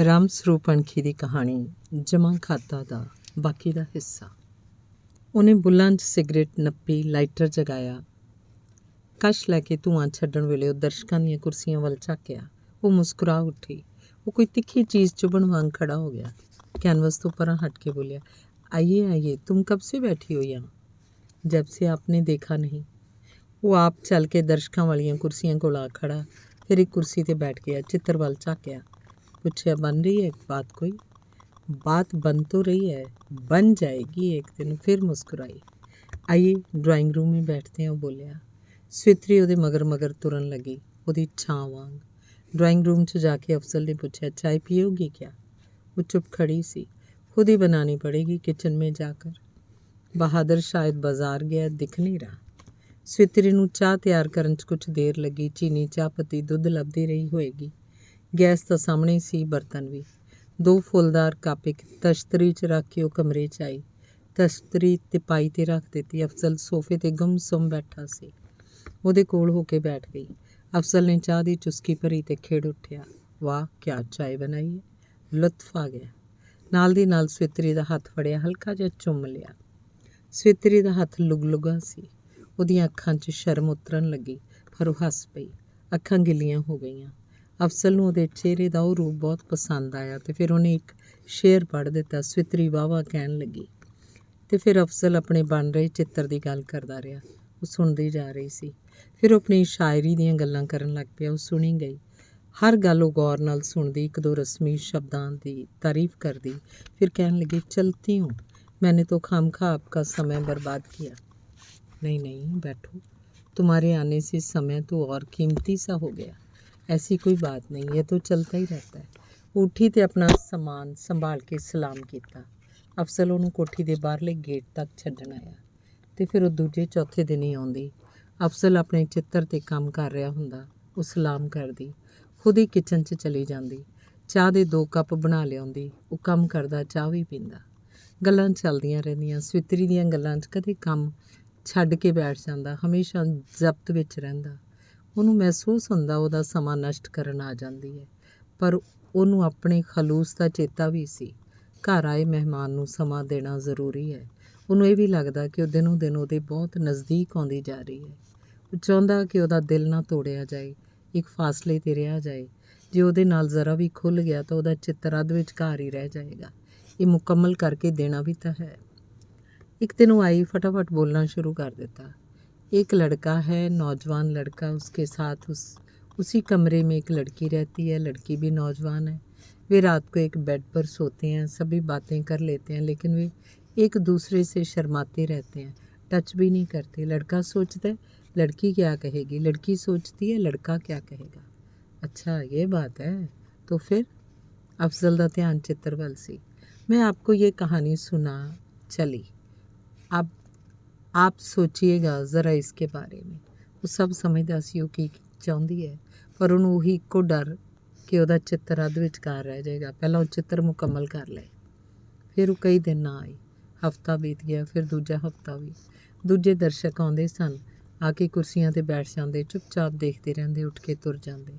ਰਾਮ ਸਰੂਪ ਅਣਖੀ ਦੀ ਕਹਾਣੀ ਜਮ੍ਹਾਂ ਖਾਤਾ ਦਾ ਬਾਕੀ ਦਾ ਹਿੱਸਾ। ਉਹਨੇ ਬੁੱਲਾਂ 'ਚ ਸਿਗਰਟ ਨੱਪੀ, ਲਾਈਟਰ ਜਗਾਇਆ। ਕਸ਼ ਲੈ ਕੇ ਧੂੰਆਂ ਛੱਡਣ ਵੇਲੇ ਉਹ ਦਰਸ਼ਕਾਂ ਦੀਆਂ ਕੁਰਸੀਆਂ ਵੱਲ ਝਾਕਿਆ। ਉਹ ਮੁਸਕਰਾ ਉੱਠੀ। ਉਹ ਕੋਈ ਤਿੱਖੀ ਚੀਜ਼ ਚੁਭਣ ਵਾਂਗ ਖੜਾ ਹੋ ਗਿਆ। ਕੈਨਵਸ ਤੋਂ ਪਰਾਂ ਹਟ ਕੇ ਬੋਲਿਆ, ਆਈਏ ਆਈਏ, तुम कब से बैठी हो यहाँ? जब से आपने देखा नहीं। ਉਹ ਆਪ ਚੱਲ ਕੇ ਦਰਸ਼ਕਾਂ ਵਾਲੀਆਂ ਕੁਰਸੀਆਂ ਕੋਲ ਆ ਖੜਾ, ਫਿਰ ਇੱਕ ਕੁਰਸੀ 'ਤੇ ਬੈਠ ਗਿਆ। ਚਿੱਤਰ ਵੱਲ ਝਾਕਿਆ, पूछा, बन रही है बात कोई? बात बन तो रही है, बन जाएगी एक दिन। फिर मुस्कुराई। आइए ड्राइंग रूम में बैठते हैं, वो बोलिया। ਸਵਿਤਰੀ ਉਹਦੇ ਮਗਰ ਮਗਰ ਤੁਰਨ ਲੱਗੀ, ਉਹਦੀ ਛਾਂ ਵਾਂਗ। ਡਰਾਇੰਗ ਰੂਮ 'ਚ ਜਾ ਕੇ ਅਫਜ਼ਲ ਨੇ ਪੁੱਛਿਆ, ਚਾय पियोगी क्या? वो चुप खड़ी सी। खुद ही बनानी पड़ेगी किचन में जाकर। बहादुर शायद बाजार गया, दिख नहीं रहा। ਸਵਿਤਰੀ ਨੂੰ ਚਾਹ ਤਿਆਰ ਕਰਨ 'ਚ ਕੁਛ ਦੇਰ ਲੱਗੀ। ਚੀਨੀ, ਚਾਹ ਪੱਤੀ, ਦੁੱਧ ਲੱਭਦੀ ਰਹੀ ਹੋਏਗੀ। ਗੈਸ ਤਾਂ ਸਾਹਮਣੇ ਸੀ, ਬਰਤਨ ਵੀ। 2 ਫੁੱਲਦਾਰ ਕੱਪ ਇੱਕ ਤਸ਼ਤਰੀ 'ਚ ਰੱਖ ਕੇ ਉਹ ਕਮਰੇ 'ਚ ਆਈ। ਤਸ਼ਤਰੀ ਤਿਪਾਈ 'ਤੇ ਰੱਖ ਦਿੱਤੀ। ਅਫਜ਼ਲ ਸੋਫੇ 'ਤੇ ਗੁੰਮ-ਸੁੰਮ ਬੈਠਾ ਸੀ। ਉਹਦੇ ਕੋਲ ਹੋ ਕੇ ਬੈਠ ਗਈ। ਅਫਜ਼ਲ ਨੇ ਚਾਹ ਦੀ ਚੁਸਕੀ ਭਰੀ ਤੇ ਖਿੜ ਉੱਠਿਆ। ਵਾਹ, ਕਿਆ ਚਾय ਬਣਾਈ ਹੈ। ਲੁਤਫ ਆ ਗਿਆ। ਨਾਲ ਦੀ ਨਾਲ ਸਵਿਤਰੀ ਦਾ ਹੱਥ ਫੜਿਆ, ਹਲਕਾ ਜਿਹਾ ਚੁੰਮ ਲਿਆ। ਸਵਿਤਰੀ ਦਾ ਹੱਥ ਲੁਗਲੁਗਾ ਸੀ। ਉਹਦੀਆਂ ਅੱਖਾਂ 'ਚ ਸ਼ਰਮ ਉਤਰਨ ਲੱਗੀ, ਪਰ ਉਹ ਹੱਸ ਪਈ। ਅੱਖਾਂ ਗਿੱਲੀਆਂ ਹੋ ਗਈਆਂ। ਅਫਜ਼ਲ ਨੂੰ ਉਹਦੇ ਚਿਹਰੇ ਦਾ ਉਹ ਰੂਪ ਬਹੁਤ ਪਸੰਦ ਆਇਆ ਤੇ ਫਿਰ ਉਹਨੇ ਇੱਕ ਸ਼ੇਰ ਪੜ੍ਹ ਦਿੱਤਾ। ਸਵਿਤਰੀ ਵਾਹ-ਵਾਹ ਕਹਿਣ ਲੱਗੀ ਤੇ ਫਿਰ ਅਫਜ਼ਲ ਆਪਣੇ ਬਣ ਰਹੇ ਚਿੱਤਰ ਦੀ ਗੱਲ ਕਰਦਾ ਰਿਹਾ। ਉਹ ਸੁਣਦੀ ਜਾ ਰਹੀ ਸੀ। ਫਿਰ ਉਹ ਆਪਣੀ ਸ਼ਾਇਰੀ ਦੀਆਂ ਗੱਲਾਂ ਕਰਨ ਲੱਗ ਪਿਆ। ਉਹ ਸੁਣੀ ਗਈ। ਹਰ ਗੱਲ ਉਹ ਗੌਰ ਨਾਲ ਸੁਣਦੀ, 1-2 ਰਸਮੀ ਸ਼ਬਦਾਂ ਦੀ ਤਾਰੀਫ ਕਰਦੀ। ਫਿਰ ਕਹਿਣ ਲੱਗੀ, ਚਲਤੀ ਹੂੰ, मैंने तो खामखा आपका समय बर्बाद किया। नहीं नहीं, बैठो, तुम्हारे आने से समय तो और कीमती सा हो गया। ऐसी कोई बात नहीं, ये तो चलता ही रहता है। ਉੱਠੀ ਤੇ ਆਪਣਾ ਸਮਾਨ ਸੰਭਾਲ ਕੇ ਸਲਾਮ ਕੀਤਾ। ਅਫਜ਼ਲ ਉਹਨੂੰ ਕੋਠੀ ਦੇ ਬਾਹਰਲੇ ਗੇਟ ਤੱਕ ਛੱਡਣ ਆਇਆ ਤੇ ਫਿਰ ਉਹ ਦੂਜੇ ਚੌਥੇ ਦਿਨ ਹੀ ਆਉਂਦੀ। ਅਫਜ਼ਲ ਆਪਣੇ ਚਿੱਤਰ 'ਤੇ ਕੰਮ ਕਰ ਰਿਹਾ ਹੁੰਦਾ। ਉਹ ਸਲਾਮ ਕਰਦੀ, ਖੁਦ ਹੀ ਕਿਚਨ 'ਚ ਚਲੀ ਜਾਂਦੀ। ਚਾਹ ਦੇ 2 ਕੱਪ ਬਣਾ ਲਿਆਉਂਦੀ। ਉਹ ਕੰਮ ਕਰਦਾ, ਚਾਹ ਵੀ ਪੀਂਦਾ। ਗੱਲਾਂ ਚੱਲਦੀਆਂ ਰਹਿੰਦੀਆਂ। ਸਵਿਤਰੀ ਦੀਆਂ ਗੱਲਾਂ 'ਚ ਕਦੇ ਕੰਮ ਛੱਡ ਕੇ ਬੈਠ ਜਾਂਦਾ, ਹਮੇਸ਼ਾ ਜ਼ਬਤ ਵਿੱਚ ਰਹਿੰਦਾ। ਉਹਨੂੰ ਮਹਿਸੂਸ ਹੁੰਦਾ ਉਹਦਾ ਸਮਾਂ ਨਸ਼ਟ ਕਰਨ ਆ ਜਾਂਦੀ ਹੈ, ਪਰ ਉਹਨੂੰ ਆਪਣੇ ਖਲੂਸ ਦਾ ਚੇਤਾ ਵੀ ਸੀ। ਘਰ ਆਏ ਮਹਿਮਾਨ ਨੂੰ ਸਮਾਂ ਦੇਣਾ ਜ਼ਰੂਰੀ ਹੈ। ਉਹਨੂੰ ਇਹ ਵੀ ਲੱਗਦਾ ਕਿ ਉਹ ਦਿਨੋਂ ਦਿਨ ਉਹਦੇ ਬਹੁਤ ਨਜ਼ਦੀਕ ਆਉਂਦੀ ਜਾ ਰਹੀ ਹੈ। ਉਹ ਚਾਹੁੰਦਾ ਕਿ ਉਹਦਾ ਦਿਲ ਨਾ ਤੋੜਿਆ ਜਾਏ, ਇੱਕ ਫਾਸਲੇ 'ਤੇ ਰਿਹਾ ਜਾਏ। ਜੇ ਉਹਦੇ ਨਾਲ ਜ਼ਰਾ ਵੀ ਖੁੱਲ੍ਹ ਗਿਆ ਤਾਂ ਉਹਦਾ ਚਿੱਤਰ ਅੱਧ ਵਿਚਕਾਰ ਹੀ ਰਹਿ ਜਾਏਗਾ। ਇਹ ਮੁਕੰਮਲ ਕਰਕੇ ਦੇਣਾ ਵੀ ਤਾਂ ਹੈ। एक दिन वो आई, फटाफट बोलना शुरू कर देता। एक लड़का है, नौजवान लड़का, उसके साथ उसी कमरे में एक लड़की रहती है। लड़की भी नौजवान है। वे रात को एक बेड पर सोते हैं, सभी बातें कर लेते हैं, लेकिन वे एक दूसरे से शर्माते रहते हैं, टच भी नहीं करते। लड़का सोचता है लड़की क्या कहेगी, लड़की सोचती है लड़का क्या कहेगा। अच्छा ये बात है, तो फिर? अफजल का ध्यान चित्र वल सी। मैं आपको ये कहानी सुना चली, अब आप सोचिएगा ज़रा इसके बारे में। ਉਹ ਸਭ ਸਮਝਦਾ ਸੀ ਉਹ ਕੀ ਚਾਹੁੰਦੀ ਹੈ, ਪਰ ਉਹਨੂੰ ਉਹੀ ਇੱਕੋ ਡਰ ਕਿ ਉਹਦਾ ਚਿੱਤਰ ਅੱਧ ਵਿਚਕਾਰ ਰਹਿ ਜਾਏਗਾ। ਪਹਿਲਾਂ ਉਹ ਚਿੱਤਰ ਮੁਕੰਮਲ ਕਰ ਲਏ। ਫਿਰ ਉਹ ਕਈ ਦਿਨ ਨਾ ਆਈ। ਹਫ਼ਤਾ ਬੀਤ ਗਿਆ, ਫਿਰ ਦੂਜਾ ਹਫ਼ਤਾ ਵੀ। ਦੂਜੇ ਦਰਸ਼ਕ ਆਉਂਦੇ ਸਨ, ਆ ਕੇ ਕੁਰਸੀਆਂ 'ਤੇ ਬੈਠ ਜਾਂਦੇ, ਚੁੱਪਚਾਪ ਦੇਖਦੇ ਰਹਿੰਦੇ, ਉੱਠ ਕੇ ਤੁਰ ਜਾਂਦੇ।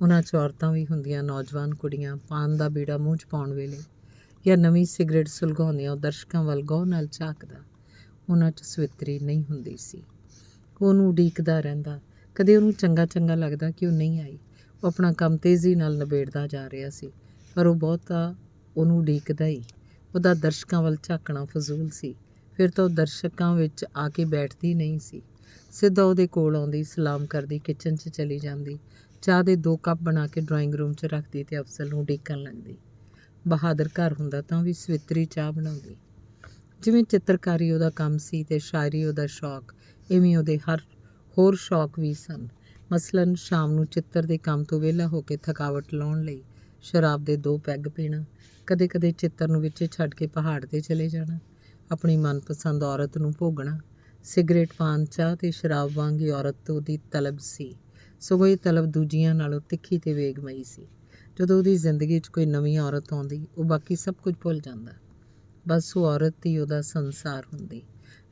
ਉਹਨਾਂ 'ਚ ਔਰਤਾਂ ਵੀ ਹੁੰਦੀਆਂ, ਨੌਜਵਾਨ ਕੁੜੀਆਂ, ਪਾਨ ਦਾ ਬੀੜਾ ਮੂੰਹ 'ਚ ਪਾਉਣ ਵੇਲੇ ਜਾਂ ਨਵੀਂ ਸਿਗਰਟ ਸੁਲਗਾਉਂਦੀਆਂ। ਉਹ ਦਰਸ਼ਕਾਂ ਵੱਲ ਗੌਰ ਨਾਲ ਝਾਕਦਾ। ਉਹਨਾਂ 'ਚ ਸਵਿਤਰੀ ਨਹੀਂ ਹੁੰਦੀ ਸੀ। ਉਹਨੂੰ ਉਡੀਕਦਾ ਰਹਿੰਦਾ। ਕਦੇ ਉਹਨੂੰ ਚੰਗਾ ਚੰਗਾ ਲੱਗਦਾ ਕਿ ਉਹ ਨਹੀਂ ਆਈ। ਉਹ ਆਪਣਾ ਕੰਮ ਤੇਜ਼ੀ ਨਾਲ ਨਿਬੇੜਦਾ ਜਾ ਰਿਹਾ ਸੀ, ਪਰ ਉਹ ਬਹੁਤਾ ਉਹਨੂੰ ਉਡੀਕਦਾ ਹੀ। ਉਹਦਾ ਦਰਸ਼ਕਾਂ ਵੱਲ ਝਾਕਣਾ ਫਜ਼ੂਲ ਸੀ। ਫਿਰ ਤਾਂ ਉਹ ਦਰਸ਼ਕਾਂ ਵਿੱਚ ਆ ਕੇ ਬੈਠਦੀ ਨਹੀਂ ਸੀ, ਸਿੱਧਾ ਉਹਦੇ ਕੋਲ ਆਉਂਦੀ, ਸਲਾਮ ਕਰਦੀ, ਕਿਚਨ 'ਚ ਚਲੀ ਜਾਂਦੀ, ਚਾਹ ਦੇ 2 ਕੱਪ ਬਣਾ ਕੇ ਡਰਾਇੰਗ ਰੂਮ 'ਚ ਰੱਖਦੀ ਤੇ ਅਫਜ਼ਲ ਨੂੰ ਉਡੀਕਣ ਲੱਗਦੀ। ਬਹਾਦਰ ਘਰ ਹੁੰਦਾ ਤਾਂ ਵੀ ਸਵਿਤਰੀ ਚਾਹ ਬਣਾਉਂਦੀ। ਜਿਵੇਂ ਚਿੱਤਰਕਾਰੀ ਉਹਦਾ ਕੰਮ ਸੀ ਤੇ ਸ਼ਾਇਰੀ ਉਹਦਾ ਸ਼ੌਕ, ਇਵੇਂ ਉਹਦੇ ਹੋਰ ਸ਼ੌਕ ਵੀ ਸਨ। ਮਸਲਨ ਸ਼ਾਮ ਨੂੰ ਚਿੱਤਰ ਦੇ ਕੰਮ ਤੋਂ ਵਿਹਲਾ ਹੋ ਕੇ ਥਕਾਵਟ ਲਾਉਣ ਲਈ ਸ਼ਰਾਬ ਦੇ 2 ਪੈਗ ਪੀਣਾ, ਕਦੇ ਕਦੇ ਚਿੱਤਰ ਨੂੰ ਵਿੱਚੇ ਛੱਡ ਕੇ ਪਹਾੜ 'ਤੇ ਚਲੇ ਜਾਣਾ, ਆਪਣੀ ਮਨਪਸੰਦ ਔਰਤ ਨੂੰ ਭੋਗਣਾ। ਸਿਗਰਟ, ਪਾਨ, ਚਾਹ ਤੇ ਸ਼ਰਾਬ ਵਾਂਗ ਹੀ ਔਰਤ ਤੋਂ ਉਹਦੀ ਤਲਬ ਸੀ, ਸਗੋਂ ਇਹ ਤਲਬ ਦੂਜੀਆਂ ਨਾਲੋਂ ਤਿੱਖੀ ਤੇ ਵੇਗਮਈ ਸੀ। ਜਦੋਂ ਉਹਦੀ ਜ਼ਿੰਦਗੀ 'ਚ ਕੋਈ ਨਵੀਂ ਔਰਤ ਆਉਂਦੀ, ਉਹ ਬਾਕੀ ਸਭ ਕੁਝ ਭੁੱਲ ਜਾਂਦਾ। ਬਸ ਉਹ ਔਰਤ ਹੀ ਉਹਦਾ ਸੰਸਾਰ ਹੁੰਦੀ।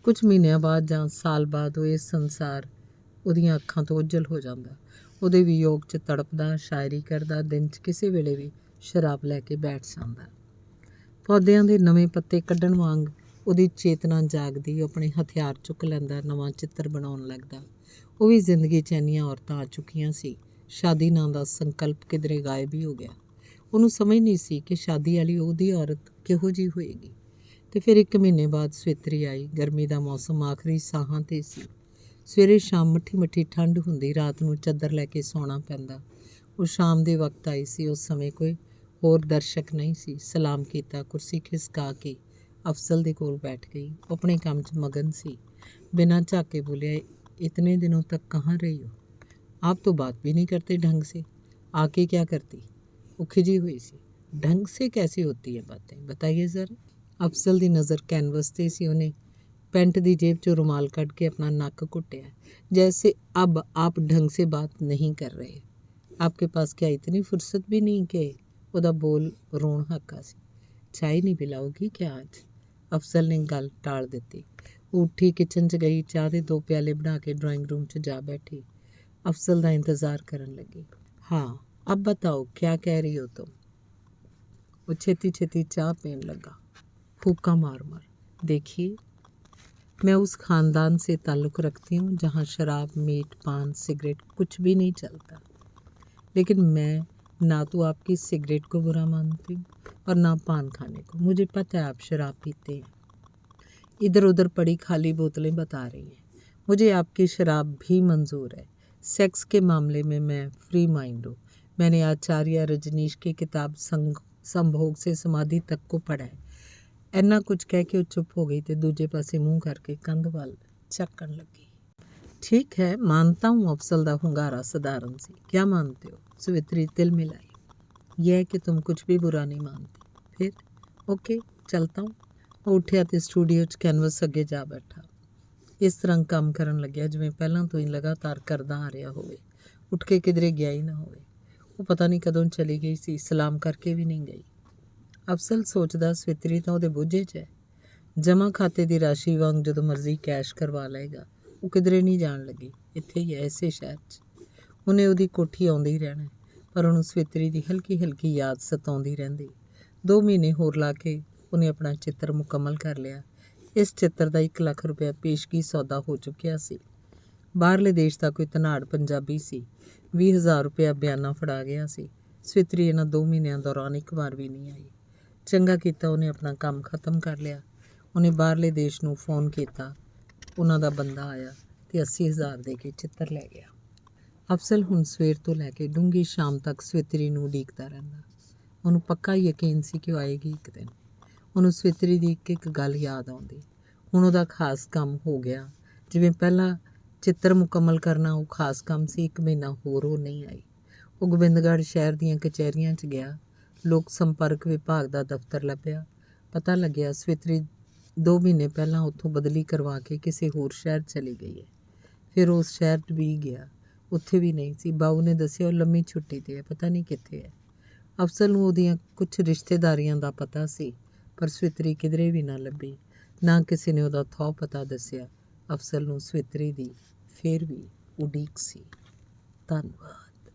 ਕੁਝ ਮਹੀਨਿਆਂ ਬਾਅਦ ਜਾਂ ਸਾਲ ਬਾਅਦ ਉਹ ਇਸ ਸੰਸਾਰ ਉਹਦੀਆਂ ਅੱਖਾਂ ਤੋਂ ਓਝਲ ਹੋ ਜਾਂਦਾ। ਉਹਦੇ ਵਿਯੋਗ 'ਚ ਤੜਪਦਾ, ਸ਼ਾਇਰੀ ਕਰਦਾ, ਦਿਨ 'ਚ ਕਿਸੇ ਵੇਲੇ ਵੀ ਸ਼ਰਾਬ ਲੈ ਕੇ ਬੈਠ ਜਾਂਦਾ। ਪੌਦਿਆਂ ਦੇ ਨਵੇਂ ਪੱਤੇ ਕੱਢਣ ਵਾਂਗ ਉਹਦੀ ਚੇਤਨਾ ਜਾਗਦੀ। ਉਹ ਆਪਣੇ ਹਥਿਆਰ ਚੁੱਕ ਲੈਂਦਾ, ਨਵਾਂ ਚਿੱਤਰ ਬਣਾਉਣ ਲੱਗਦਾ। ਉਹ ਵੀ ਜ਼ਿੰਦਗੀ 'ਚ ਇੰਨੀਆਂ ਔਰਤਾਂ ਆ ਚੁੱਕੀਆਂ ਸੀ, ਸ਼ਾਦੀ ਨਾਂ ਦਾ ਸੰਕਲਪ ਕਿਧਰੇ ਗਾਇਬ ਹੀ ਹੋ ਗਿਆ। ਉਹਨੂੰ ਸਮਝ ਨਹੀਂ ਸੀ ਕਿ ਸ਼ਾਦੀ ਵਾਲੀ ਉਹਦੀ ਔਰਤ ਕਿਹੋ ਜਿਹੀ ਹੋਏਗੀ। ਤੇ ਫਿਰ 1 ਮਹੀਨੇ ਬਾਅਦ ਸਵਿਤਰੀ ਆਈ। ਗਰਮੀ ਦਾ ਮੌਸਮ ਆਖਰੀ ਸਾਹਾਂ 'ਤੇ ਸੀ। ਸਵੇਰੇ ਸ਼ਾਮ ਮਿੱਠੀ ਮਿੱਠੀ ਠੰਡ ਹੁੰਦੀ, ਰਾਤ ਨੂੰ ਚਾਦਰ ਲੈ ਕੇ ਸੌਣਾ ਪੈਂਦਾ। ਉਹ ਸ਼ਾਮ ਦੇ ਵਕਤ ਆਈ ਸੀ। ਉਸ ਸਮੇਂ ਕੋਈ ਹੋਰ ਦਰਸ਼ਕ ਨਹੀਂ ਸੀ। ਸਲਾਮ ਕੀਤਾ, ਕੁਰਸੀ ਖਿਸਕਾ ਕੇ ਅਫਜ਼ਲ ਦੇ ਕੋਲ ਬੈਠ ਗਈ। ਉਹ ਆਪਣੇ ਕੰਮ 'ਚ ਮਗਨ ਸੀ। ਬਿਨਾਂ ਝਾਕੇ ਬੋਲਿਆ, इतने दिनों तक कहाँ रही हो? आप तो बात भी नहीं करते ढंग से। आके क्या करती? वो खिजी हुई सी। ढंग से कैसी होती है बातें, बताइए ज़रा। अफजल दी नज़र कैनवस ते सी। उन्हें पैंट दी जेब चो रुमाल कट के अपना नक घुटिया, जैसे अब आप ढंग से बात नहीं कर रहे। आपके पास क्या इतनी फुर्सत भी नहीं कि ਉਹਦਾ ਬੋਲ ਰੋਣ ਹੱਕਾ ਸੀ। ਚਾਹ ਨਹੀਂ ਪਿਲਾਓਗੀ क्या आज? ਅਫਜ਼ਲ ਨੇ ਗੱਲ ਟਾਲ ਦਿੱਤੀ। ਉਹ ਉੱਠੀ, ਕਿਚਨ 'ਚ ਗਈ, ਚਾਹ ਦੇ 2 ਪਿਆਲੇ ਬਣਾ ਕੇ ਡਰਾਇੰਗ ਰੂਮ 'ਚ ਜਾ ਬੈਠੀ। ਅਫਜ਼ਲ ਦਾ ਇੰਤਜ਼ਾਰ ਕਰਨ ਲੱਗੀ। हाँ, अब बताओ क्या कह रही हो तुम? वो छेती छेती चाह पीने लगा, फूका मार मार। देखिए, मैं उस ख़ानदान से ताल्लुक़ रखती हूँ जहाँ शराब, मीट, पान, सिगरेट कुछ भी नहीं चलता। लेकिन मैं ना तो आपकी सिगरेट को बुरा मानती हूँ और ना पान खाने को। मुझे पता है आप शराब पीते हैं। इधर उधर पड़ी खाली बोतलें बता रही हैं। मुझे आपकी शराब भी मंजूर है। सेक्स के मामले में मैं फ्री माइंड हूँ। मैंने आचार्य रजनीश की किताब संभोग से समाधि तक को पढ़ा है। ਇੰਨਾ ਕੁਝ ਕਹਿ ਕੇ ਉਹ ਚੁੱਪ ਹੋ ਗਈ ਤੇ ਦੂਜੇ ਪਾਸੇ ਮੂੰਹ ਕਰਕੇ ਕੰਧ ਵੱਲ ਝਾਕਣ ਲੱਗੀ। ठीक है, मानता हूँ अफजल ਦਾ ਹੁੰਗਾਰਾ ਸਧਾਰਨ ਸੀ। क्या मानते हो? सवित्री तिल मिलाई। यह है कि तुम कुछ भी बुरा नहीं मानती। फिर ओके, चलता हूँ। ਉਹ ਉੱਠਿਆ ਤੇ ਸਟੂਡੀਓ 'ਚ ਕੈਨਵਸ ਅੱਗੇ ਜਾ ਬੈਠਾ। ਇਸ ਤਰ੍ਹਾਂ ਕੰਮ ਕਰਨ ਲੱਗਿਆ ਜਿਵੇਂ ਪਹਿਲਾਂ ਤੋਂ ਹੀ ਲਗਾਤਾਰ ਕਰਦਾ ਆ ਰਿਹਾ ਹੋਵੇ। ਉੱਠ ਕੇ ਕਿਧਰੇ ਗਿਆ ਹੀ ਨਾ ਹੋਵੇ। ਉਹ ਪਤਾ ਨਹੀਂ ਕਦੋਂ ਚਲੀ ਗਈ ਸੀ, ਸਲਾਮ ਕਰਕੇ ਵੀ ਨਹੀਂ ਗਈ। ਅਫਜ਼ਲ ਸੋਚਦਾ, ਸਵਿਤਰੀ ਤਾਂ ਉਹਦੇ ਬੋਝੇ 'ਚ ਹੈ। ਜਮ੍ਹਾਂ ਖਾਤੇ ਦੀ ਰਾਸ਼ੀ ਵਾਂਗ ਜਦੋਂ ਮਰਜ਼ੀ ਕੈਸ਼ ਕਰਵਾ ਲਏਗਾ। ਉਹ ਕਿਧਰੇ ਨਹੀਂ ਜਾਣ ਲੱਗੀ, ਇੱਥੇ ਹੀ ਹੈ, ਇਸੇ ਸ਼ਹਿਰ 'ਚ। ਉਹਨੇ ਉਹਦੀ ਕੋਠੀ ਆਉਂਦੇ ਹੀ ਰਹਿਣਾ, ਪਰ ਉਹਨੂੰ ਸਵਿਤਰੀ ਦੀ ਹਲਕੀ ਹਲਕੀ ਯਾਦ ਸਤਾਉਂਦੀ ਰਹਿੰਦੀ। 2 ਮਹੀਨੇ ਹੋਰ ਲਾ ਕੇ ਉਹਨੇ ਆਪਣਾ ਚਿੱਤਰ ਮੁਕੰਮਲ ਕਰ ਲਿਆ। ਇਸ ਚਿੱਤਰ ਦਾ 1 ਲੱਖ ਰੁਪਇਆ ਪੇਸ਼ਗੀ ਸੌਦਾ ਹੋ ਚੁੱਕਿਆ ਸੀ। ਬਾਹਰਲੇ ਦੇਸ਼ ਦਾ ਕੋਈ ਧਨਾੜ ਪੰਜਾਬੀ ਸੀ। 20,000 ਰੁਪਇਆ ਬਿਆਨਾ ਫੜਾ ਗਿਆ ਸੀ। ਸਵਿਤਰੀ ਇਹਨਾਂ 2 ਮਹੀਨਿਆਂ ਦੌਰਾਨ ਇੱਕ ਵਾਰ ਵੀ ਨਹੀਂ ਆਈ। ਚੰਗਾ ਕੀਤਾ ਉਹਨੇ ਆਪਣਾ ਕੰਮ ਖਤਮ ਕਰ ਲਿਆ। ਉਹਨੇ ਬਾਹਰਲੇ ਦੇਸ਼ ਨੂੰ ਫੋਨ ਕੀਤਾ। ਉਹਨਾਂ ਦਾ ਬੰਦਾ ਆਇਆ ਤੇ 80,000 ਦੇ ਕੇ ਚਿੱਤਰ ਲੈ ਗਿਆ। ਅਫਜ਼ਲ ਹੁਣ ਸਵੇਰ ਤੋਂ ਲੈ ਕੇ ਡੂੰਘੀ ਸ਼ਾਮ ਤੱਕ ਸਵਿਤਰੀ ਨੂੰ ਉਡੀਕਦਾ ਰਹਿੰਦਾ। ਉਹਨੂੰ ਪੱਕਾ ਯਕੀਨ ਸੀ ਕਿ ਉਹ ਆਏਗੀ ਇੱਕ ਦਿਨ। ਉਹਨੂੰ ਸਵਿਤਰੀ ਦੀ ਇੱਕ ਇੱਕ ਗੱਲ ਯਾਦ ਆਉਂਦੀ। ਹੁਣ ਉਹਦਾ ਖਾਸ ਕੰਮ ਹੋ ਗਿਆ। ਜਿਵੇਂ ਪਹਿਲਾਂ ਚਿੱਤਰ ਮੁਕੰਮਲ ਕਰਨਾ ਉਹ ਖਾਸ ਕੰਮ ਸੀ, 1 ਮਹੀਨਾ ਹੋਰ ਉਹ ਨਹੀਂ ਆਈ। ਉਹ ਗੋਬਿੰਦਗੜ੍ਹ ਸ਼ਹਿਰ ਦੀਆਂ ਕਚਹਿਰੀਆਂ 'ਚ ਗਿਆ। ਲੋਕ ਸੰਪਰਕ ਵਿਭਾਗ ਦਾ ਦਫ਼ਤਰ ਲੱਭਿਆ। ਪਤਾ ਲੱਗਿਆ ਸਵਿਤਰੀ 2 ਮਹੀਨੇ ਪਹਿਲਾਂ ਉੱਥੋਂ ਬਦਲੀ ਕਰਵਾ ਕੇ ਕਿਸੇ ਹੋਰ ਸ਼ਹਿਰ ਚਲੀ ਗਈ ਹੈ। ਫਿਰ ਉਸ ਸ਼ਹਿਰ 'ਚ ਵੀ ਗਿਆ, ਉੱਥੇ ਵੀ ਨਹੀਂ ਸੀ। ਬਾਊ ਨੇ ਦੱਸਿਆ ਉਹ ਲੰਮੀ ਛੁੱਟੀ 'ਤੇ ਹੈ, ਪਤਾ ਨਹੀਂ ਕਿੱਥੇ ਹੈ। ਅਫਜ਼ਲ ਨੂੰ ਉਹਦੀਆਂ ਕੁਝ ਰਿਸ਼ਤੇਦਾਰੀਆਂ ਦਾ ਪਤਾ ਸੀ, ਪਰ ਸਵਿਤਰੀ ਕਿਧਰੇ ਵੀ ਨਾ ਲੱਭੀ। ਨਾ ਕਿਸੇ ਨੇ ਉਹਦਾ ਥਹੁ ਪਤਾ ਦੱਸਿਆ। ਅਫਜ਼ਲ ਨੂੰ ਸਵਿਤਰੀ ਦੀ ਫਿਰ ਵੀ ਉਡੀਕ ਸੀ। ਧੰਨਵਾਦ।